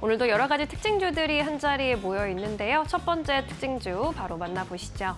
오늘도 여러 가지 특징주들이 한자리에 모여 있는데요. 첫 번째 특징주 바로 만나보시죠.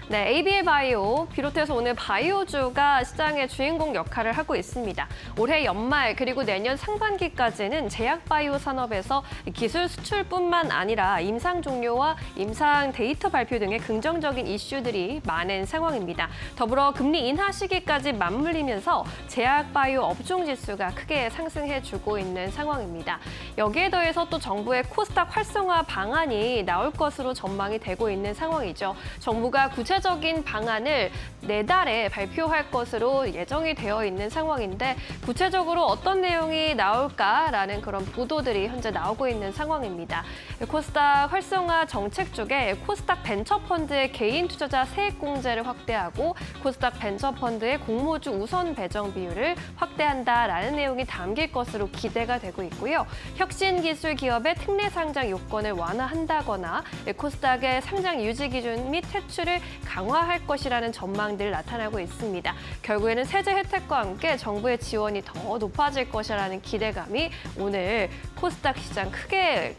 네, ABL 바이오 비롯해서 오늘 바이오주가 시장의 주인공 역할을 하고 있습니다. 올해 연말 그리고 내년 상반기까지는 제약 바이오 산업에서 기술 수출뿐만 아니라 임상 종료와 임상 데이터 발표 등의 긍정적인 이슈들이 많은 상황입니다. 더불어 금리 인하 시기까지 맞물리면서 제약 바이오 업종 지수가 크게 상승해주고 있는 상황입니다. 여기에 더해서 또 정부의 코스닥 활성화 방안이 나올 것으로 전망이 되고 있는 상황이죠. 정부가 구체적인 방안을 내달에 발표할 것으로 예정이 되어 있는 상황인데 구체적으로 어떤 내용이 나올까라는 그런 보도들이 현재 나오고 있는 상황입니다. 코스닥 활성화 정책 중에 코스닥 벤처펀드의 개인 투자자 세액공제를 확대하고 코스닥 벤처펀드의 공모주 우선 배정 비율을 확대한다라는 내용이 담길 것으로 기대가 되고 있고요. 혁신기술 기업의 특례 상장 요건을 완화한다거나 코스닥의 상장 유지 기준 및 퇴출을 강화할 것이라는 전망들 나타나고 있습니다. 결국에는 세제 혜택과 함께 정부의 지원이 더 높아질 것이라는 기대감이 오늘 코스닥 시장 크게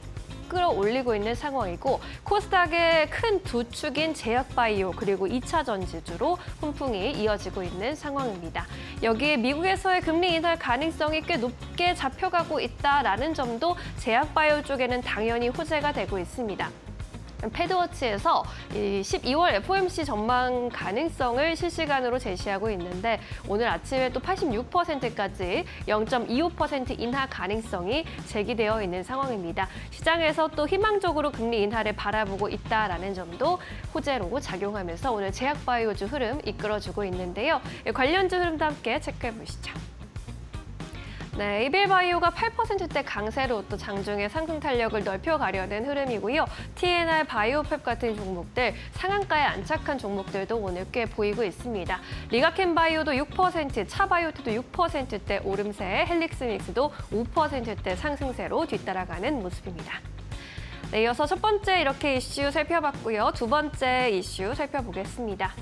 끌어올리고 있는 상황이고 코스닥의 큰 두 축인 제약바이오 그리고 2차 전지주로 훈풍이 이어지고 있는 상황입니다. 여기에 미국에서의 금리 인하 가능성이 꽤 높게 잡혀가고 있다라는 점도 제약바이오 쪽에는 당연히 호재가 되고 있습니다. 패드워치에서 12월 FOMC 전망 가능성을 실시간으로 제시하고 있는데 오늘 아침에 또 86%까지 0.25% 인하 가능성이 제기되어 있는 상황입니다. 시장에서 또 희망적으로 금리 인하를 바라보고 있다라는 점도 호재로 작용하면서 오늘 제약바이오주 흐름 이끌어주고 있는데요. 관련주 흐름도 함께 체크해 보시죠. 네, ABL 바이오가 8%대 강세로 또 장중에 상승 탄력을 넓혀가려는 흐름이고요. TNR 바이오펩 같은 종목들, 상한가에 안착한 종목들도 오늘 꽤 보이고 있습니다. 리가켄 바이오도 6%, 차바이오트도 6%대 오름세, 헬릭스믹스도 5%대 상승세로 뒤따라가는 모습입니다. 네, 이어서 첫 번째 이렇게 이슈 살펴봤고요. 두 번째 이슈 살펴보겠습니다.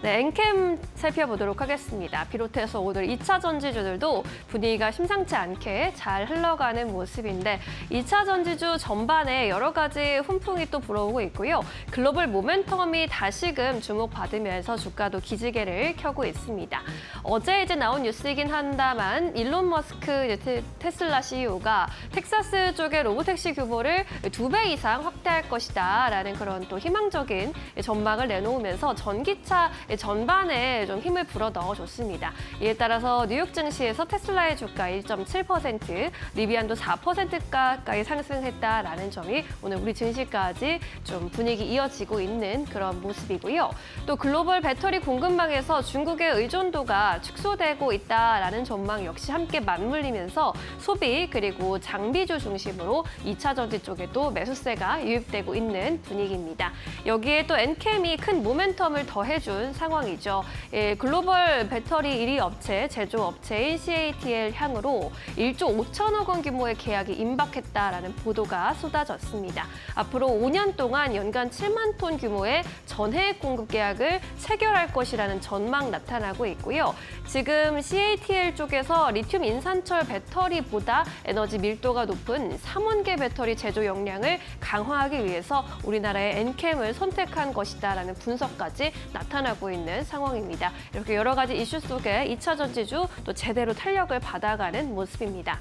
네, 엔캠 살펴보도록 하겠습니다. 비롯해서 오늘 2차 전지주들도 분위기가 심상치 않게 잘 흘러가는 모습인데 2차 전지주 전반에 여러 가지 훈풍이 또 불어오고 있고요. 글로벌 모멘텀이 다시금 주목받으면서 주가도 기지개를 켜고 있습니다. 어제 이제 나온 뉴스이긴 한다만 일론 머스크 테슬라 CEO가 텍사스 쪽의 로보택시 규모를 2배 이상 확대할 것이다라는 그런 또 희망적인 전망을 내놓으면서 전기차 전반에 좀 힘을 불어 넣어줬습니다. 이에 따라서 뉴욕 증시에서 테슬라의 주가 1.7%, 리비안도 4% 가까이 상승했다라는 점이 오늘 우리 증시까지 좀 분위기 이어지고 있는 그런 모습이고요. 또 글로벌 배터리 공급망에서 중국의 의존도가 축소되고 있다라는 전망 역시 함께 맞물리면서 소비 그리고 장비주 중심으로 2차 전지 쪽에도 매수세가 유입되고 있는 분위기입니다. 여기에 또 엔캠이 큰 모멘텀을 더해준 상황이죠. 글로벌 배터리 1위 업체, 제조업체인 CATL 향으로 1조 5천억 원 규모의 계약이 임박했다라는 보도가 쏟아졌습니다. 앞으로 5년 동안 연간 7만 톤 규모의 전해액 공급 계약을 체결할 것이라는 전망 나타나고 있고요. 지금 CATL 쪽에서 리튬 인산철 배터리보다 에너지 밀도가 높은 3원계 배터리 제조 역량을 강화하기 위해서 우리나라의 엔캠을 선택한 것이다라는 분석까지 나타나고 있는 상황입니다. 이렇게 여러 가지 이슈 속에 2차 전지주 또 제대로 탄력을 받아가는 모습입니다.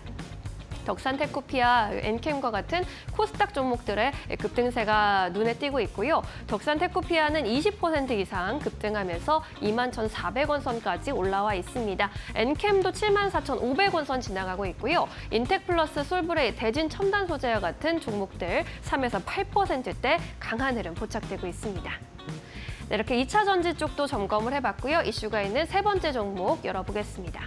덕산테크피아, 엔캠과 같은 코스닥 종목들의 급등세가 눈에 띄고 있고요. 덕산테크피아는 20% 이상 급등하면서 21,400원 선까지 올라와 있습니다. 엔캠도 74,500원 선 지나가고 있고요. 인텍플러스, 솔브레이, 대진 첨단 소재와 같은 종목들 3에서 8%대 강한 흐름 포착되고 있습니다. 네, 이렇게 2차 전지 쪽도 점검을 해봤고요. 이슈가 있는 세 번째 종목 열어보겠습니다.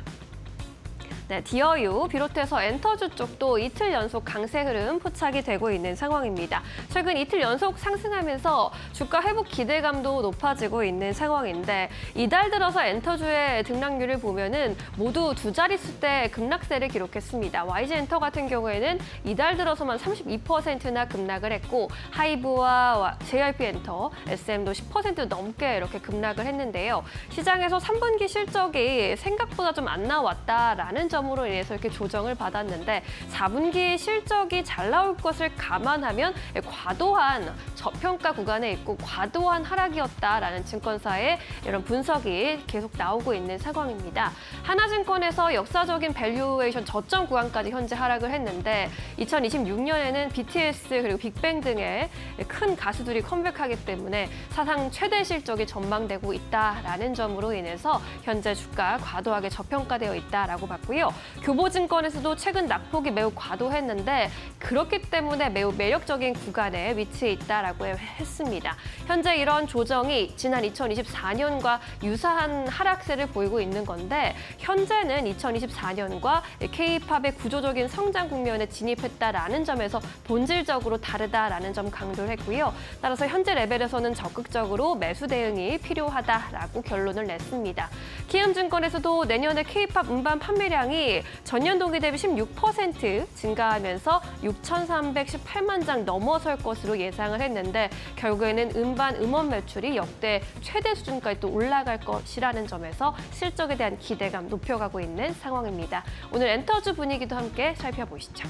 네, 디어유 비롯해서 엔터주 쪽도 이틀 연속 강세 흐름 포착이 되고 있는 상황입니다. 최근 이틀 연속 상승하면서 주가 회복 기대감도 높아지고 있는 상황인데 이달 들어서 엔터주의 등락률을 보면은 모두 두 자릿수대 급락세를 기록했습니다. YG엔터 같은 경우에는 이달 들어서만 32%나 급락을 했고 하이브와 JYP엔터, SM도 10% 넘게 이렇게 급락을 했는데요. 시장에서 3분기 실적이 생각보다 좀 안 나왔다라는 점 부진함으로 인해서 이렇게 조정을 받았는데 4분기 실적이 잘 나올 것을 감안하면 과도한 저평가 구간에 있고 과도한 하락이었다라는 증권사의 이런 분석이 계속 나오고 있는 상황입니다. 하나증권에서 역사적인 밸류에이션 저점 구간까지 현재 하락을 했는데 2026년에는 BTS 그리고 빅뱅 등의 큰 가수들이 컴백하기 때문에 사상 최대 실적이 전망되고 있다라는 점으로 인해서 현재 주가 과도하게 저평가되어 있다라고 봤고요. 교보증권에서도 최근 낙폭이 매우 과도했는데 그렇기 때문에 매우 매력적인 구간에 위치해 있다라고 했습니다. 현재 이런 조정이 지난 2024년과 유사한 하락세를 보이고 있는 건데 현재는 2024년과 K-팝의 구조적인 성장 국면에 진입했다라는 점에서 본질적으로 다르다라는 점 강조를 했고요. 따라서 현재 레벨에서는 적극적으로 매수 대응이 필요하다라고 결론을 냈습니다. 키움증권에서도 내년에 K-팝 음반 판매량이 전년 동기 대비 16% 증가하면서 6,318만 장 넘어설 것으로 예상을 했는데 결국에는 음원 매출이 역대 최대 수준까지 또 올라갈 것이라는 점에서 실적에 대한 기대감 높여가고 있는 상황입니다. 오늘 엔터주 분위기도 함께 살펴보시죠.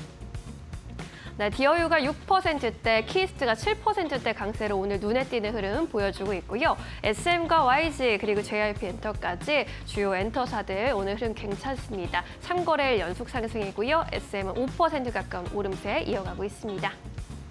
네, 디어유가 6%대, 키스트가 7%대 강세로 오늘 눈에 띄는 흐름 보여주고 있고요. SM과 YG 그리고 JYP 엔터까지 주요 엔터사들 오늘 흐름 괜찮습니다. 3거래일 연속 상승이고요. SM은 5% 가까운 오름세 이어가고 있습니다.